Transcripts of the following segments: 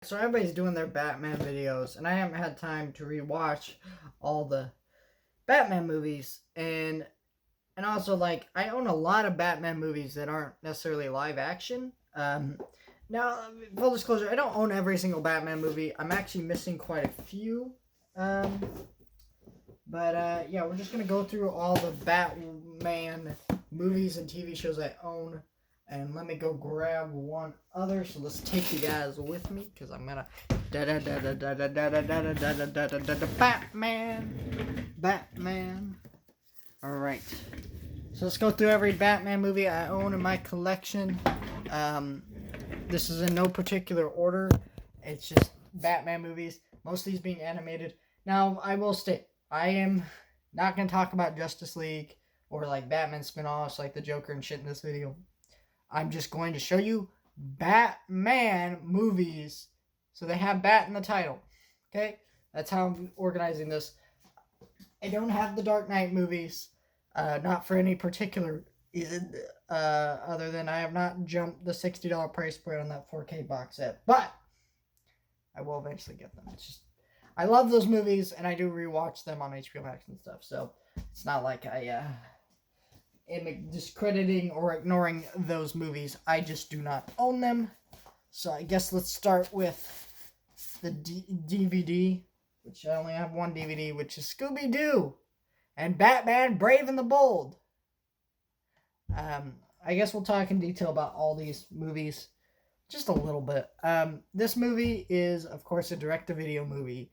So everybody's doing their Batman videos, and I haven't had time to rewatch all the Batman movies, and also like I own a lot of Batman movies that aren't necessarily live action. Now, full disclosure, I don't own every single Batman movie. I'm actually missing quite a few. Um, but yeah, we're just gonna go through all the Batman movies and TV shows I own. And let me go grab one other. So let's take you guys with me, because I'm gonna Batman. All right. So let's go through every Batman movie I own in my collection. This is in no particular order. It's just Batman movies. Most of these being animated. Now I will state, I am not gonna talk about Justice League or like Batman spin-offs like the Joker and shit in this video. I'm just going to show you Batman movies. So they have Bat in the title. Okay? That's how I'm organizing this. I don't have the Dark Knight movies. Not for any particular reason. Other than I have not jumped the $60 price point on that 4K box set. But I will eventually get them. It's just, I love those movies, and I do rewatch them on HBO Max and stuff. So it's not like I am discrediting or ignoring those movies. I just do not own them. So I guess let's start with the DVD, which I only have one DVD, which is Scooby-Doo and Batman Brave and the Bold. I guess we'll talk in detail about all these movies just a little bit. This movie is, of course, a direct-to-video movie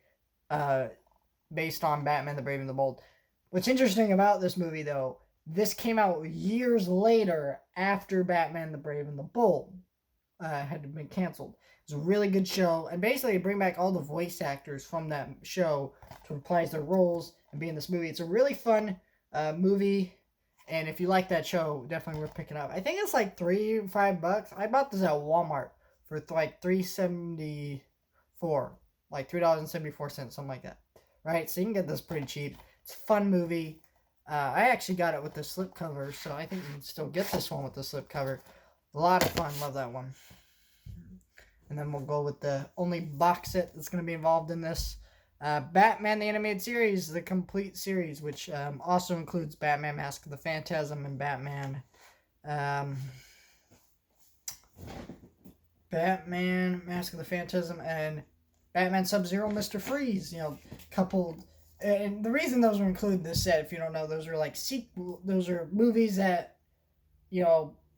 based on Batman the Brave and the Bold. What's interesting about this movie, though, this came out years later after Batman the Brave and the Bold had been canceled. It was a really good show, and basically bring back all the voice actors from that show to reprise their roles and be in this movie. It's a really fun movie, and if you like that show, definitely worth picking up. I think it's like $3-5. I bought this at Walmart for like $3.74, like $3.74, something like that. Right, so you can get this pretty cheap. It's a fun movie. I actually got it with the slipcover, so I think you can still get this one with the slipcover. A lot of fun. Love that one. And then we'll go with the only box set that's going to be involved in this. Batman the Animated Series, the complete series, which also includes Batman Mask of the Phantasm and Batman Mask of the Phantasm and Batman Sub-Zero Mr. Freeze, coupled. And the reason those were included in this set, if you don't know, those are like those are movies that,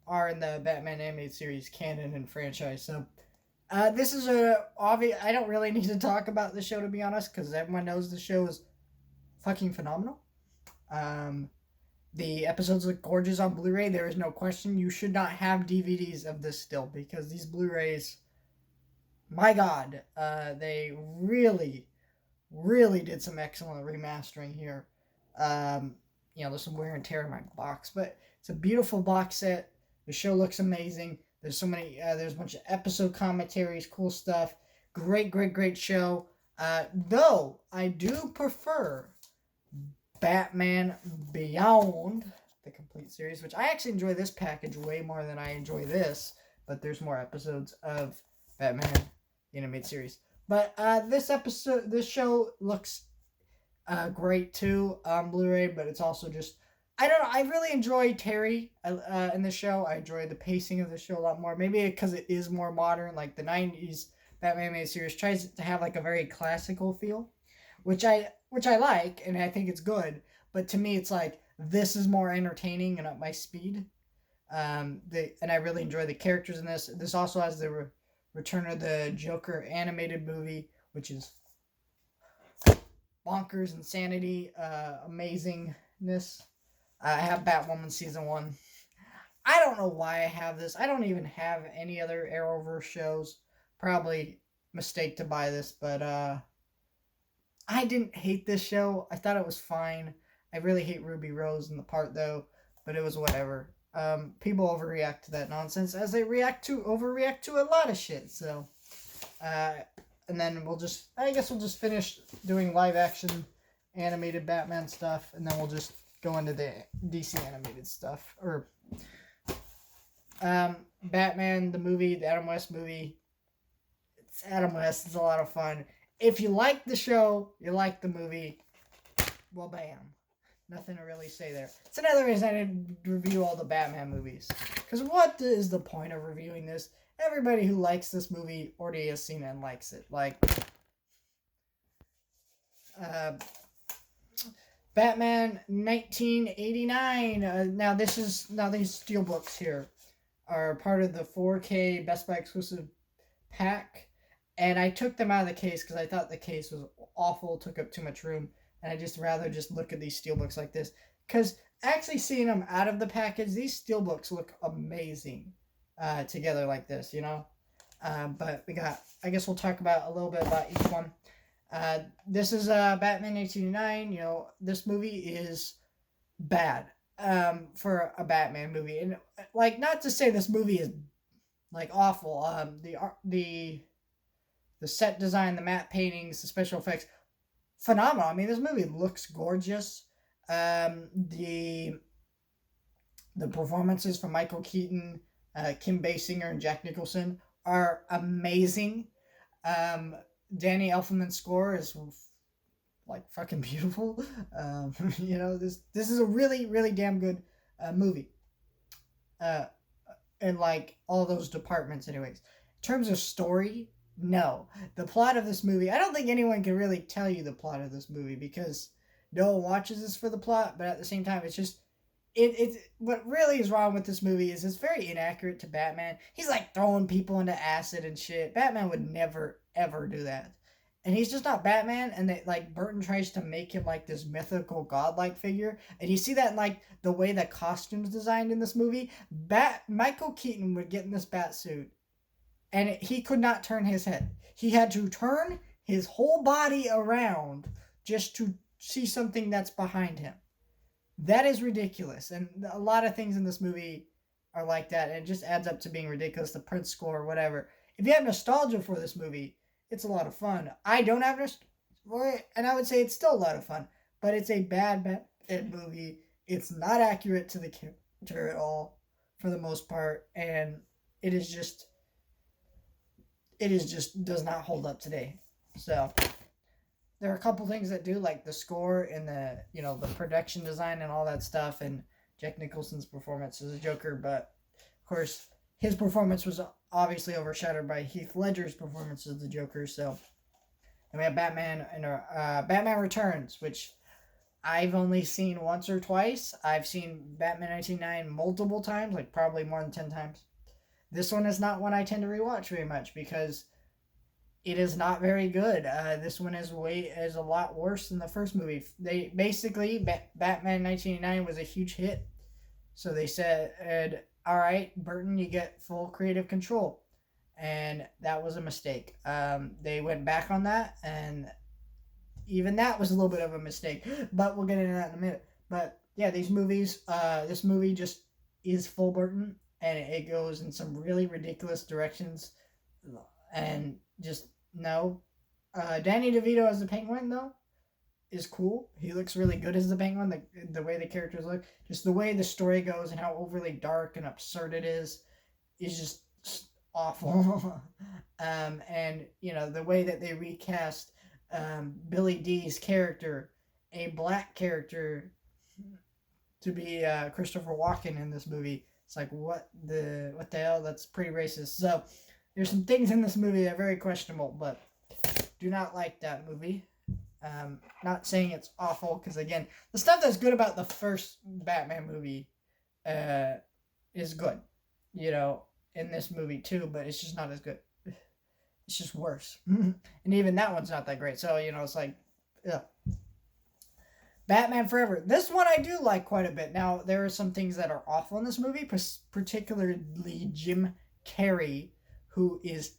are in the Batman animated series canon and franchise. So, this is I don't really need to talk about the show, to be honest, because everyone knows the show is fucking phenomenal. The episodes look gorgeous on Blu-ray. There is no question. You should not have DVDs of this still, because these Blu-rays, my God, they really did some excellent remastering here. There's some wear and tear in my box, but it's a beautiful box set. The show looks amazing. There's so many, there's a bunch of episode commentaries, cool stuff. Great show. Though I do prefer Batman Beyond, the complete series, which I actually enjoy this package way more than I enjoy this, but there's more episodes of Batman the Animated Series. But this show looks great too on Blu-ray, but it's also just, I don't know, I really enjoy Terry in the show. I enjoy the pacing of the show a lot more. Maybe because it is more modern, like the 90s Batman animated series tries to have like a very classical feel, which I like, and I think it's good. But to me, it's like, this is more entertaining and at my speed. And I really enjoy the characters in this. This also has the Return of the Joker animated movie, which is bonkers insanity, amazingness. I have Batwoman season 1. I don't know why I have this. I don't even have any other Arrowverse shows. Probably mistake to buy this, but I didn't hate this show. I thought it was fine. I really hate Ruby Rose in the part though, but it was whatever. People overreact to that nonsense, as they overreact to a lot of shit. So, and then I guess we'll just finish doing live action animated Batman stuff, and then we'll just go into the DC animated stuff. Or, Batman, the movie, the Adam West movie. It's Adam West. It's a lot of fun. If you like the show, you like the movie, well, bam. Nothing to really say there. It's another reason I didn't review all the Batman movies. Because what is the point of reviewing this? Everybody who likes this movie already has seen it and likes it. Like, Batman 1989. Now these steelbooks here are part of the 4K Best Buy exclusive pack. And I took them out of the case because I thought the case was awful, took up too much room. And I just rather just look at these steelbooks like this. Because actually seeing them out of the package, these steelbooks look amazing together like this, you know? But I guess we'll talk about a little bit about each one. This is Batman 1989. You know, this movie is bad for a Batman movie. And, like, not to say this movie is, like, awful. The set design, the matte paintings, the special effects, phenomenal. I mean, this movie looks gorgeous. The performances from Michael Keaton, Kim Basinger, and Jack Nicholson are amazing. Danny Elfman's score is like fucking beautiful. You know, this is a really, really damn good movie. In like all those departments, anyways. In terms of story, no. The plot of this movie, I don't think anyone can really tell you the plot of this movie because no one watches this for the plot, but at the same time, it's just, it's what really is wrong with this movie is it's very inaccurate to Batman. He's like throwing people into acid and shit. Batman would never, ever do that. And he's just not Batman, and like Burton tries to make him like this mythical godlike figure, and you see that in like the way the costumes designed in this movie. Michael Keaton would get in this bat suit, and he could not turn his head. He had to turn his whole body around just to see something that's behind him. That is ridiculous, and a lot of things in this movie are like that, and it just adds up to being ridiculous. The Prince score, whatever. If you have nostalgia for this movie, it's a lot of fun. I don't have nostalgia for it, and I would say it's still a lot of fun, but it's a bad movie. It's not accurate to the character at all, for the most part, and it just does not hold up today. So there are a couple things that do, like the score and the production design and all that stuff, and Jack Nicholson's performance as a Joker, but of course his performance was obviously overshadowed by Heath Ledger's performance as the Joker. So, and we have Batman and Batman Returns, which I've only seen once or twice. I've seen Batman 1989 multiple times, like probably more than 10 times. This one is not one I tend to rewatch very much because it is not very good. This one is a lot worse than the first movie. They basically Batman 1989 was a huge hit, so they said, "All right, Burton, you get full creative control," and that was a mistake. They went back on that, and even that was a little bit of a mistake. But we'll get into that in a minute. But yeah, this movie just is full Burton, and it goes in some really ridiculous directions, and just no. Danny DeVito as the Penguin though is cool. He looks really good as the Penguin. The way the characters look, just the way the story goes, and how overly dark and absurd it is just awful. And the way that they recast Billy Dee's character, a black character, to be Christopher Walken in this movie. It's like, what the hell? That's pretty racist. So there's some things in this movie that are very questionable, but do not like that movie. Not saying it's awful, because again, the stuff that's good about the first Batman movie is good, in this movie too, but it's just not as good. It's just worse. And even that one's not that great. So, it's like, yeah. Batman Forever. This one I do like quite a bit. Now, there are some things that are awful in this movie, particularly Jim Carrey, who is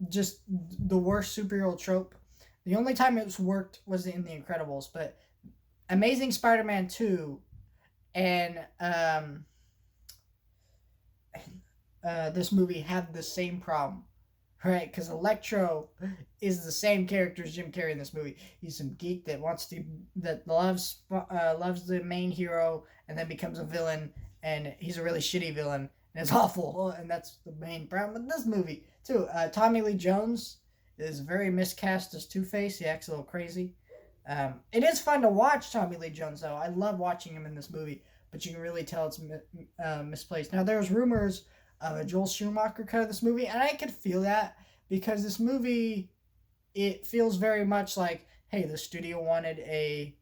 just the worst superhero trope. The only time it's worked was in The Incredibles, but Amazing Spider-Man 2 and this movie have the same problem, right? Because Electro is the same character as Jim Carrey in this movie. He's some geek that loves the main hero and then becomes a villain, and he's a really shitty villain, and it's awful, and that's the main problem with this movie. too. Tommy Lee Jones is very miscast as Two-Face. He acts a little crazy. It is fun to watch Tommy Lee Jones, though. I love watching him in this movie, but you can really tell it's misplaced. Now, there's rumors of a Joel Schumacher cut of this movie, and I could feel that because this movie, it feels very much like, hey, the studio wanted a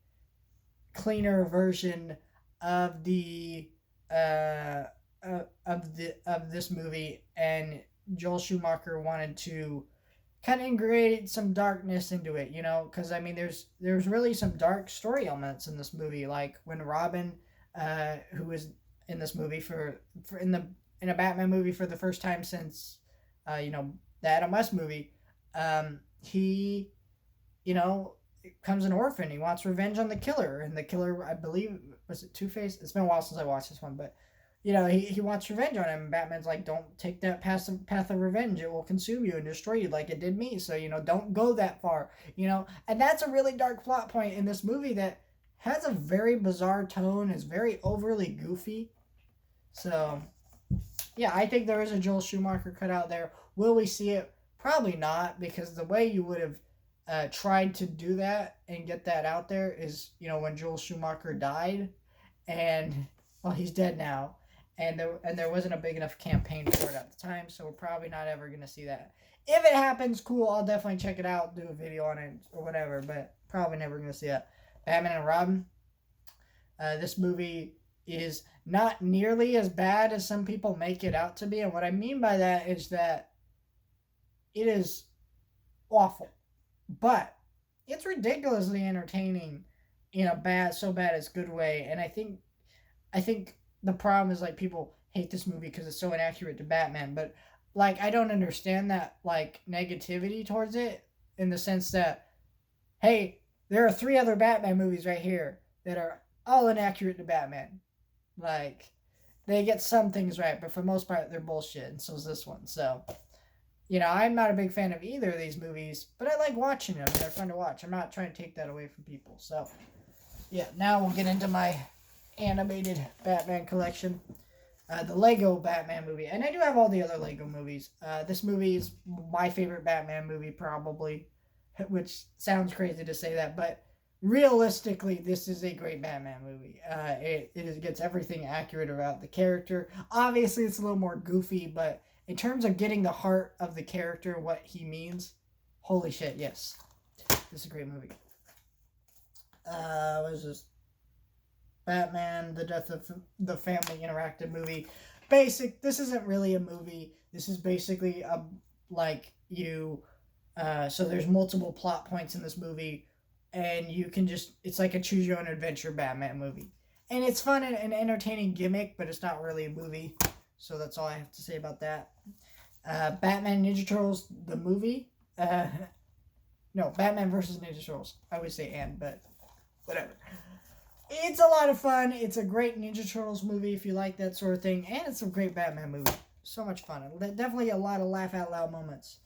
cleaner version of the of this movie, and Joel Schumacher wanted to kind of integrate some darkness into it, you know, because I mean, there's really some dark story elements in this movie, like when Robin, who was in this movie in a Batman movie for the first time since, the Adam West movie, he, becomes an orphan. He wants revenge on the killer, and the killer, I believe, was it Two-Face? It's been a while since I watched this one, but he wants revenge on him. And Batman's like, don't take that path of revenge. It will consume you and destroy you like it did me. So, don't go that far, And that's a really dark plot point in this movie that has a very bizarre tone, is very overly goofy. So, yeah, I think there is a Joel Schumacher cut out there. Will we see it? Probably not, because the way you would have tried to do that and get that out there is, when Joel Schumacher died, and, well, he's dead now. And there wasn't a big enough campaign for it at the time, so we're probably not ever going to see that. If it happens, cool, I'll definitely check it out, do a video on it, or whatever, but probably never going to see that. Batman and Robin. This movie is not nearly as bad as some people make it out to be, and what I mean by that is that it is awful, but it's ridiculously entertaining in a so bad it's good way, and I think the problem is, like, people hate this movie because it's so inaccurate to Batman, but, like, I don't understand that, like, negativity towards it, in the sense that, hey, there are 3 other Batman movies right here that are all inaccurate to Batman. Like, they get some things right, but for the most part, they're bullshit, and so is this one. So, I'm not a big fan of either of these movies, but I like watching them. They're fun to watch. I'm not trying to take that away from people. So, yeah, now we'll get into my animated Batman collection. The Lego Batman movie. And I do have all the other Lego movies. This movie is my favorite Batman movie, probably, which sounds crazy to say that, but realistically, this is a great Batman movie. It gets everything accurate about the character. Obviously, it's a little more goofy, but in terms of getting the heart of the character, what he means, holy shit, yes. This is a great movie. What is this? Batman, The Death of the Family interactive movie. This isn't really a movie. This is basically so there's multiple plot points in this movie, and you can it's like a choose your own adventure Batman movie. And it's fun and an entertaining gimmick, but it's not really a movie. So that's all I have to say about that. Batman Ninja Turtles, the movie. No, Batman versus Ninja Turtles. I would say but whatever. It's a lot of fun. It's a great Ninja Turtles movie if you like that sort of thing. And it's a great Batman movie. So much fun. Definitely a lot of laugh out loud moments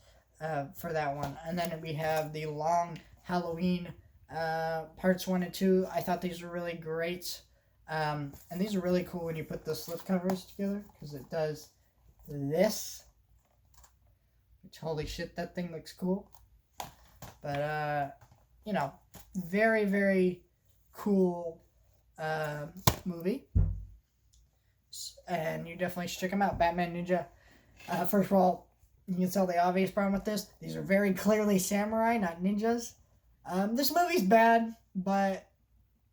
for that one. And then we have the Long Halloween parts 1 and 2. I thought these were really great. And these are really cool when you put the slip covers together, because it does this. Which, holy shit, that thing looks cool. But, very, very cool movie. And you definitely should check them out. Batman Ninja. First of all, you can tell the obvious problem with this. These are very clearly samurai, not ninjas. This movie's bad, but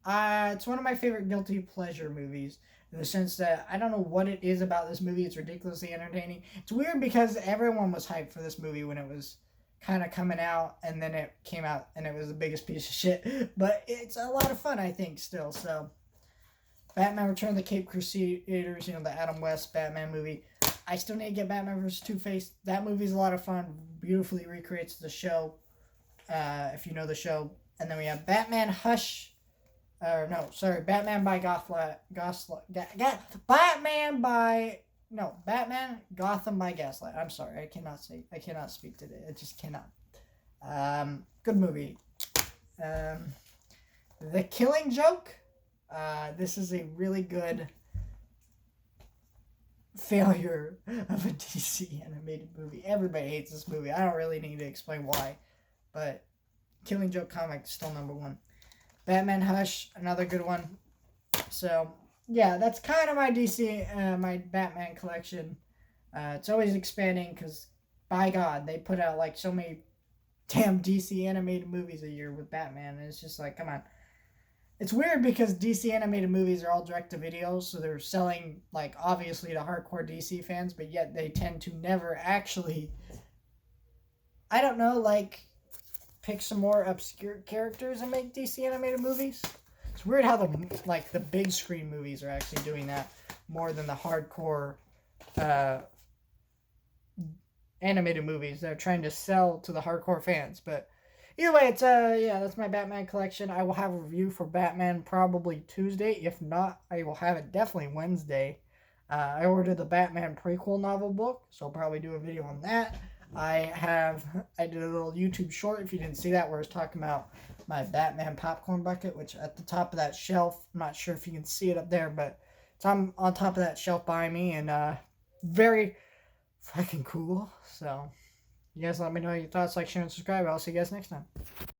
it's one of my favorite guilty pleasure movies, in the sense that I don't know what it is about this movie. It's ridiculously entertaining. It's weird because everyone was hyped for this movie when it was kind of coming out, and then it came out and it was the biggest piece of shit. But it's a lot of fun, I think, still. So, Batman Return of the Caped Crusaders, the Adam West Batman movie. I still need to get Batman vs. Two-Face. That movie's a lot of fun. Beautifully recreates the show, if you know the show. And then we have Batman Batman by Batman Gotham by Gaslight. I'm sorry, I cannot speak today. I just cannot. Good movie. The Killing Joke. This is a really good failure of a DC animated movie. Everybody hates this movie. I don't really need to explain why, but Killing Joke comic still number one. Batman Hush, another good one. So yeah, that's kind of my DC, my Batman collection. It's always expanding because, by God, they put out like so many damn DC animated movies a year with Batman, and it's just like, come on. It's weird because DC animated movies are all direct to video, so they're selling, like, obviously to hardcore DC fans, but yet they tend to never actually, I don't know, like, pick some more obscure characters and make DC animated movies. It's weird how the big screen movies are actually doing that more than the hardcore animated movies. They're trying to sell to the hardcore fans, but either way, it's that's my Batman collection. I will have a review for Batman probably Tuesday. If not, I will have it definitely Wednesday. I ordered the Batman prequel novel book, so I'll probably do a video on that. I did a little YouTube short, if you didn't see that, where I was talking about my Batman popcorn bucket, which at the top of that shelf, I'm not sure if you can see it up there, but it's on top of that shelf by me, and very fucking cool. So you guys let me know your thoughts, like, share, and subscribe. I'll see you guys next time.